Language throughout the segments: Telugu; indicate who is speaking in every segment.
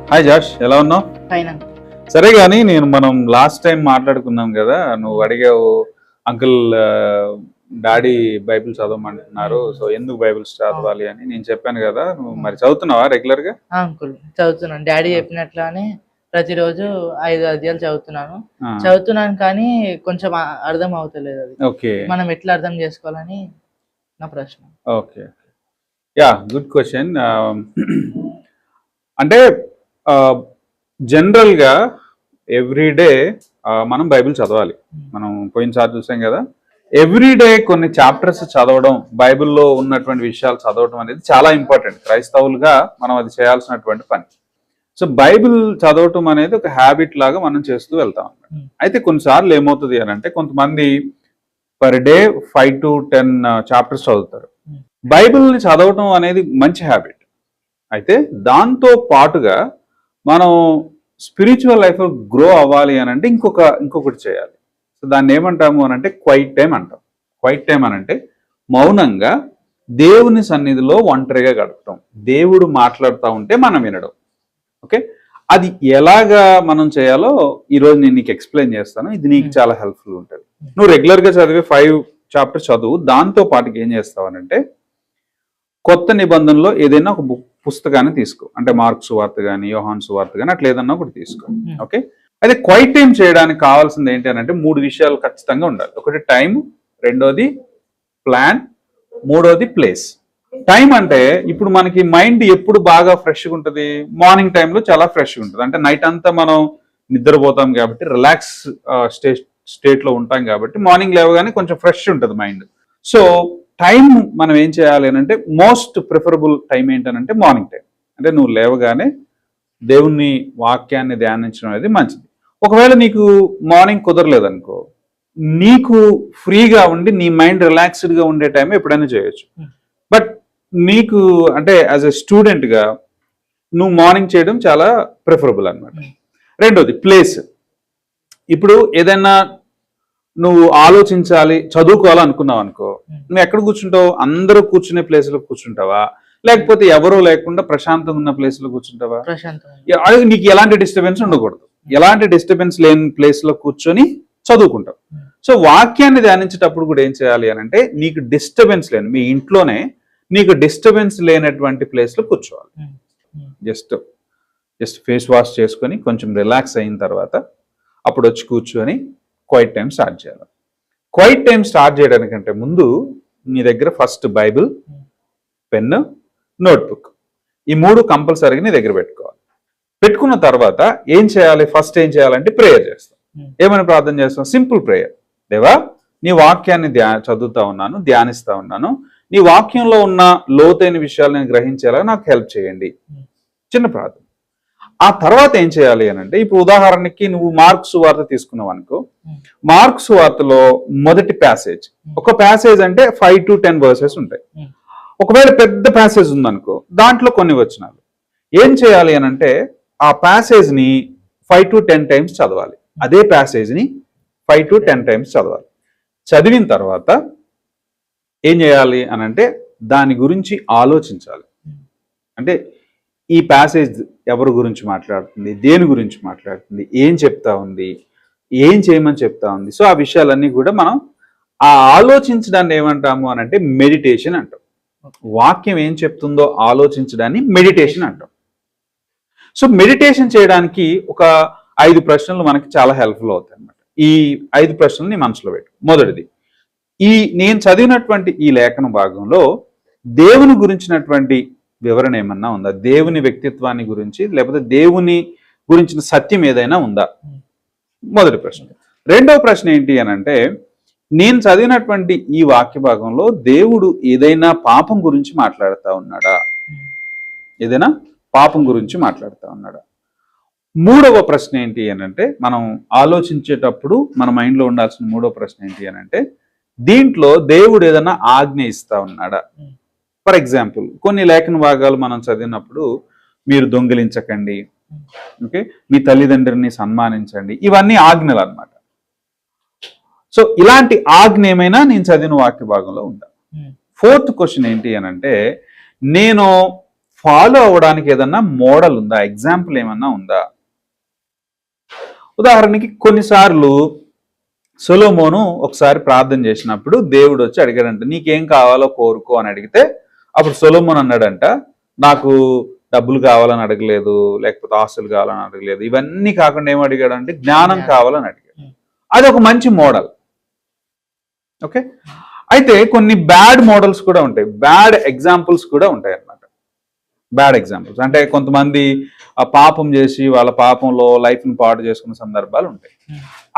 Speaker 1: హాయ్ జాష్, ఎలా ఉన్నావు?
Speaker 2: పైన
Speaker 1: సరే కానీ మనం లాస్ట్ టైం మాట్లాడుకున్నాం కదా, నువ్వు అడిగావు అంకుల్ డాడీ బైబిల్ చదవమంటున్నారు, సో ఎందుకు బైబిల్ చదవాలి అని నేను చెప్పాను కదా. నువ్వు మరి చదువుతున్నావా రెగ్యులర్ గా?
Speaker 2: అంకుల్ చదువుతున్నాను. డాడీ చెప్పినట్లానే ప్రతిరోజు 5 అధ్యాయాలు చదువుతున్నాను కానీ కొంచెం అర్థం అవుతలేదు. అది
Speaker 1: ఓకే,
Speaker 2: మనం ఎట్లా అర్థం చేసుకోవాలని నా ప్రశ్న.
Speaker 1: Okay, yeah, good question. అంటే జనరల్గా ఎవ్రీడే మనం బైబిల్ చదవాలి. మనం పోయినసారి చూసాం కదా, ఎవ్రీడే కొన్ని చాప్టర్స్ చదవడం, బైబిల్లో ఉన్నటువంటి విషయాలు చదవడం అనేది చాలా ఇంపార్టెంట్. క్రైస్తవులుగా మనం అది చేయాల్సినటువంటి పని. సో బైబిల్ చదవటం అనేది ఒక హ్యాబిట్ లాగా మనం చేస్తూ వెళ్తాం అన్నమాట. అయితే కొన్నిసార్లు ఏమవుతుంది అని అంటే, కొంతమంది పర్ డే 5 to 10 చాప్టర్స్ చదువుతారు. బైబిల్ని చదవటం అనేది మంచి హ్యాబిట్. అయితే దాంతో పాటుగా మనం స్పిరిచువల్ లైఫ్ గ్రో అవ్వాలి అని అంటే ఇంకొకటి చేయాలి. సో దాన్ని ఏమంటాము అని అంటే క్వైట్ టైం అంటాం. క్వైట్ టైం అని అంటే మౌనంగా దేవుని సన్నిధిలో ఒంటరిగా గడపటం, దేవుడు మాట్లాడుతూ ఉంటే మనం వినడం. ఓకే, అది ఎలాగా మనం చేయాలో ఈరోజు నేను నీకు ఎక్స్ప్లెయిన్ చేస్తాను. ఇది నీకు చాలా హెల్ప్ఫుల్ ఉంటుంది. నువ్వు రెగ్యులర్గా చదివే 5 చాప్టర్స్ చదువు. దాంతో పాటుకి ఏం చేస్తావనంటే, కొత్త నిబంధనలో ఏదైనా ఒక పుస్తకాన్ని తీసుకో. అంటే మార్క్స్ వార్త కానీ, యోహాన్ సువార్త కానీ, అట్లా ఏదన్నా ఒకటి తీసుకో. ఓకే, అయితే క్వైట్ టైం చేయడానికి కావాల్సింది ఏంటి అని అంటే 3 విషయాలు ఖచ్చితంగా ఉండాలి. ఒకటి టైం, రెండోది ప్లాన్, మూడోది ప్లేస్. టైం అంటే ఇప్పుడు మనకి మైండ్ ఎప్పుడు బాగా ఫ్రెష్గా ఉంటుంది? మార్నింగ్ టైంలో చాలా ఫ్రెష్గా ఉంటుంది. అంటే నైట్ అంతా మనం నిద్రపోతాం కాబట్టి, రిలాక్స్ స్టేట్లో ఉంటాం కాబట్టి మార్నింగ్ లేవగానే కొంచెం ఫ్రెష్ ఉంటుంది మైండ్. సో టైం మనం ఏం చేయాలి అని అంటే, మోస్ట్ ప్రిఫరబుల్ టైం ఏంటనంటే మార్నింగ్ టైం. అంటే నువ్వు లేవగానే దేవుని వాక్యాన్ని ధ్యానించడం అనేది మంచిది. ఒకవేళ నీకు మార్నింగ్ కుదరలేదనుకో, నీకు ఫ్రీగా ఉండి నీ మైండ్ రిలాక్స్డ్గా ఉండే టైం ఎప్పుడైనా చేయొచ్చు. బట్ నీకు అంటే యాజ్ ఎ స్టూడెంట్గా నువ్వు మార్నింగ్ చేయడం చాలా ప్రిఫరబుల్ అనమాట. రెండోది ప్లేస్. ఇప్పుడు ఏదైనా నువ్వు ఆలోచించాలి, చదువుకోవాలనుకున్నావు అనుకో, నువ్వు ఎక్కడ కూర్చుంటావు? అందరూ కూర్చునే ప్లేస్లో కూర్చుంటావా, లేకపోతే ఎవరూ లేకుండా ప్రశాంతంగా ఉన్న ప్లేస్లో కూర్చుంటావా? అది నీకు ఎలాంటి డిస్టర్బెన్స్ ఉండకూడదు. ఎలాంటి డిస్టర్బెన్స్ లేని ప్లేస్లో కూర్చొని చదువుకుంటావు. సో వాక్యాన్ని ధ్యానించేటప్పుడు కూడా ఏం చేయాలి అని అంటే, నీకు డిస్టర్బెన్స్ లేని, మీ ఇంట్లోనే నీకు డిస్టర్బెన్స్ లేనటువంటి ప్లేస్లో కూర్చోవాలి. జస్ట్ ఫేస్ వాష్ చేసుకొని కొంచెం రిలాక్స్ అయిన తర్వాత అప్పుడు వచ్చి కూర్చొని క్వైట్ టైం స్టార్ట్ చేయాలి. క్వైట్ టైం స్టార్ట్ చేయడానికంటే ముందు నీ దగ్గర ఫస్ట్ బైబిల్, పెన్, నోట్బుక్, ఈ 3 కంపల్సరీగా నీ దగ్గర పెట్టుకోవాలి. పెట్టుకున్న తర్వాత ఏం చేయాలి? ఫస్ట్ ఏం చేయాలంటే ప్రేయర్ చేస్తాం. ఏమని ప్రార్థన చేస్తాం? Simple prayer. దేవా, నీ వాక్యాన్ని చదువుతా ఉన్నాను, ధ్యానిస్తా ఉన్నాను. నీ వాక్యంలో ఉన్న లోతైన విషయాలు నేను గ్రహించేలా నాకు హెల్ప్ చేయండి. చిన్న ప్రార్థన. ఆ తర్వాత ఏం చేయాలి అని అంటే, ఇప్పుడు ఉదాహరణకి నువ్వు మార్క్స్ వార్త తీసుకున్నావు అనుకో, మార్క్స్ వార్తలో మొదటి ప్యాసేజ్, ఒక ప్యాసేజ్ అంటే 5 to 10 వర్సెస్ ఉంటాయి. ఒకవేళ పెద్ద ప్యాసేజ్ ఉందనుకో, దాంట్లో కొన్ని వచనాలు. ఏం చేయాలి అని అంటే, ఆ ప్యాసేజ్ని 5 to 10 టైమ్స్ చదవాలి. అదే ప్యాసేజ్ని 5 to 10 టైమ్స్ చదవాలి. చదివిన తర్వాత ఏం చేయాలి అని అంటే, దాని గురించి ఆలోచించాలి. అంటే ఈ ప్యాసేజ్ ఎవరి గురించి మాట్లాడుతుంది, దేని గురించి మాట్లాడుతుంది, ఏం చెప్తా ఉంది, ఏం చేయమని చెప్తా ఉంది. సో ఆ విషయాలన్నీ కూడా మనం ఆ ఆలోచించడాన్ని ఏమంటాము అని అంటే మెడిటేషన్ అంటాం. వాక్యం ఏం చెప్తుందో ఆలోచించడాన్ని మెడిటేషన్ అంటాం. సో మెడిటేషన్ చేయడానికి ఒక 5 ప్రశ్నలు మనకి చాలా హెల్ప్ఫుల్ అవుతాయి అన్నమాట. ఈ 5 ప్రశ్నలు నీ మనసులో పెట్టు. మొదటిది, నేను చదివినటువంటి ఈ లేఖన భాగంలో దేవుని గురించినటువంటి వివరణ ఏమన్నా ఉందా? దేవుని వ్యక్తిత్వాన్ని గురించి, లేకపోతే దేవుని గురించిన సత్యం ఏదైనా ఉందా? మొదటి ప్రశ్న. రెండవ ప్రశ్న ఏంటి అని అంటే, నేను చదివినటువంటి ఈ వాక్య భాగంలో దేవుడు ఏదైనా పాపం గురించి మాట్లాడుతూ ఉన్నాడా? ఏదైనా పాపం గురించి మాట్లాడుతూ ఉన్నాడా? మూడవ ప్రశ్న ఏంటి అని అంటే, మనం ఆలోచించేటప్పుడు మన మైండ్లో ఉండాల్సిన మూడవ ప్రశ్న ఏంటి అని అంటే, దీంట్లో దేవుడు ఏదైనా ఆజ్ఞ ఇస్తా ఉన్నాడా? ఫర్ ఎగ్జాంపుల్, కొన్ని లేఖన భాగాలు మనం చదివినప్పుడు, మీరు దొంగిలించకండి, ఓకే, మీ తల్లిదండ్రుల్ని సన్మానించండి, ఇవన్నీ ఆజ్ఞలు అన్నమాట. సో ఇలాంటి ఆజ్ఞ ఏమైనా నేను చదివిన వాక్య భాగంలో ఉందా? ఫోర్త్ క్వశ్చన్ ఏంటి అని అంటే, నేను ఫాలో అవ్వడానికి ఏదన్నా మోడల్ ఉందా, ఎగ్జాంపుల్ ఏమన్నా ఉందా? ఉదాహరణకి కొన్నిసార్లు సొలొమోను ఒకసారి ప్రార్థన చేసినప్పుడు దేవుడు వచ్చి అడిగాడంట, నీకేం కావాలో కోరుకో అని అడిగితే అప్పుడు సొలొమోన్ అన్నాడంట, నాకు డబ్బులు కావాలని అడగలేదు, లేకపోతే ఆస్తులు కావాలని అడగలేదు, ఇవన్నీ కాకుండా ఏం అడిగాడంటే జ్ఞానం కావాలని అడిగాడు. అది ఒక మంచి మోడల్. ఓకే, అయితే కొన్ని బ్యాడ్ మోడల్స్ కూడా ఉంటాయి, బ్యాడ్ ఎగ్జాంపుల్స్ కూడా ఉంటాయి అన్నమాట. బ్యాడ్ ఎగ్జాంపుల్స్ అంటే కొంతమంది ఆ పాపం చేసి వాళ్ళ పాపంలో లైఫ్ని పాడు చేసుకున్న సందర్భాలు ఉంటాయి.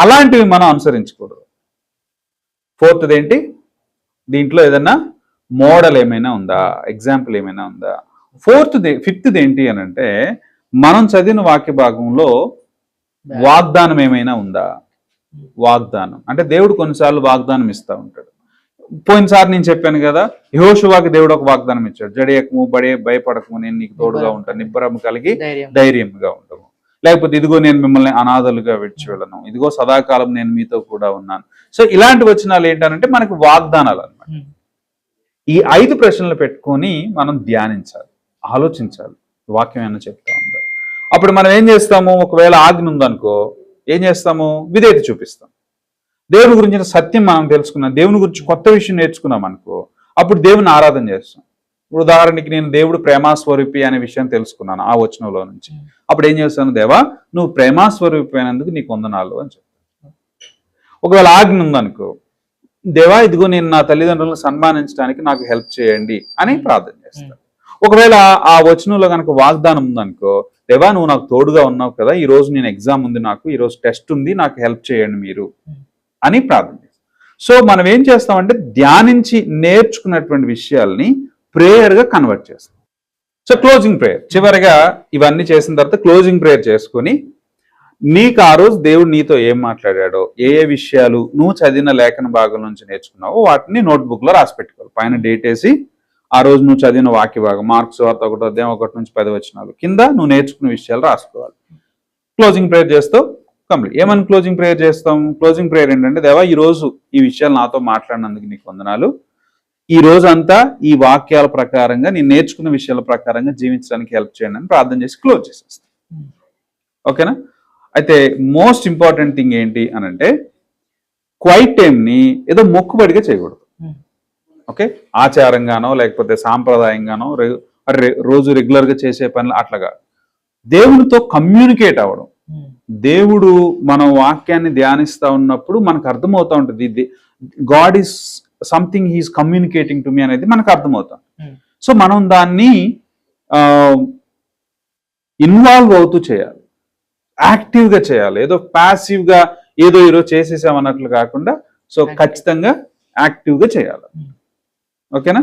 Speaker 1: అలాంటివి మనం అనుసరించకూడదు. ఫోర్త్ది ఏంటి, దీంట్లో ఏదన్నా మోడల్ ఏమైనా ఉందా, ఎగ్జాంపుల్ ఏమైనా ఉందా? ఫిఫ్త్ది ఏంటి అని అంటే మనం చదివిన వాక్య భాగంలో వాగ్దానం ఏమైనా ఉందా? వాగ్దానం అంటే దేవుడు కొన్నిసార్లు వాగ్దానం ఇస్తూ ఉంటాడు. పోయినసారి నేను చెప్పాను కదా, యెహోషువకి దేవుడు ఒక వాగ్దానం ఇచ్చాడు, జడియకము భయపడకము, నేను నీకు తోడుగా ఉంటాను, నిబ్బరము కలిగి ధైర్యంగా ఉంటాము. లేకపోతే ఇదిగో నేను మిమ్మల్ని అనాథలుగా విడిచి వెళ్ళను, ఇదిగో సదాకాలం నేను మీతో కూడా ఉన్నాను. సో ఇలాంటి వచనాలు ఏంటంటే మనకు వాగ్దానాలు అన్నమాట. ఈ 5 ప్రశ్నలు పెట్టుకొని మనం ధ్యానించాలి, ఆలోచించాలి, వాక్యం ఏమైనా చెప్తా ఉందా. అప్పుడు మనం ఏం చేస్తాము, ఒకవేళ ఆజ్ఞ ఉందనుకో ఏం చేస్తాము, విధేయత చూపిస్తాం. దేవుని గురించిన సత్యం మనం తెలుసుకున్నాం, దేవుని గురించి కొత్త విషయం నేర్చుకున్నాం అనుకో, అప్పుడు దేవుని ఆరాధన చేస్తాం. ఇప్పుడు ఉదాహరణకి నేను దేవుడు ప్రేమాస్వరూపి అనే విషయం తెలుసుకున్నాను ఆ వచనంలో నుంచి, అప్పుడు ఏం చేస్తాను, దేవా నువ్వు ప్రేమాస్వరూపి అయినందుకు నీకు వందనాలు అని చెప్తాను. ఒకవేళ ఆజ్ఞ ఉందనుకో, దేవా ఇదిగో నేను నా తల్లిదండ్రులను సన్మానించడానికి నాకు హెల్ప్ చేయండి అని ప్రార్థన చేస్తాను. ఒకవేళ ఆ వచనంలో కనుక వాగ్దానం ఉందనుకో, దేవా నువ్వు నాకు తోడుగా ఉన్నావు కదా, ఈ రోజు నేను ఎగ్జామ్ ఉంది, నాకు ఈ రోజు టెస్ట్ ఉంది, నాకు హెల్ప్ చేయండి మీరు అని ప్రార్థన చేస్తాం. సో మనం ఏం చేస్తామంటే ధ్యానించి నేర్చుకున్నటువంటి విషయాల్ని ప్రేయర్గా కన్వర్ట్ చేస్తాం. సో క్లోజింగ్ ప్రేయర్, చివరిగా ఇవన్నీ చేసిన తర్వాత క్లోజింగ్ ప్రేయర్ చేసుకుని నీకు ఆ రోజు దేవుడు నీతో ఏం మాట్లాడాడో, ఏ ఏ విషయాలు నువ్వు చదివిన లేఖన భాగం నుంచి నేర్చుకున్నావో వాటిని నోట్బుక్లో రాసి పెట్టుకోవాలి. పైన డేట్ వేసి ఆ రోజు నువ్వు చదివిన వాక్య భాగం, మార్క్స్ వార్త 1వ అధ్యాయం 1 నుంచి 10 వచనాలు కింద నువ్వు నేర్చుకున్న విషయాలు రాసుకోవాలి. క్లోజింగ్ ప్రేయర్ చేస్తావు, కంప్లీట్. ఏమని క్లోజింగ్ ప్రేయర్ చేస్తాం? క్లోజింగ్ ప్రేయర్ ఏంటంటే, దేవా ఈ రోజు ఈ విషయాలు నాతో మాట్లాడినందుకు నీకు వందనాలు, ఈ రోజు అంతా ఈ వాక్యాల ప్రకారంగా నేను నేర్చుకున్న విషయాల ప్రకారంగా జీవించడానికి హెల్ప్ చేయండి అని ప్రార్థన చేసి క్లోజ్ చేసేస్తాం. ఓకేనా? అయితే మోస్ట్ ఇంపార్టెంట్ థింగ్ ఏంటి అని అంటే క్వైట్ టైంని ఏదో మొక్కుబడిగా చేయకూడదు. ఓకే, ఆచారంగానో లేకపోతే సాంప్రదాయంగానో రోజు రెగ్యులర్గా చేసే పనులు అట్లాగా దేవునితో కమ్యూనికేట్ అవ్వడం. దేవుడు మన వాక్యాన్ని ధ్యానిస్తూ ఉన్నప్పుడు మనకు అర్థమవుతా ఉంటుంది, ఇది God is something he is communicating to me అనేది మనకు అర్థమవుతాం. సో మనం దాన్ని ఇన్వాల్వ్ అవుతూ చేయాలి, యాక్టివ్గా చేయాలి. ఏదో ప్యాసివ్గా ఏదో ఈరోజు చేసేసామన్నట్లు కాకుండా సో ఖచ్చితంగా యాక్టివ్గా చేయాలి. ఓకేనా?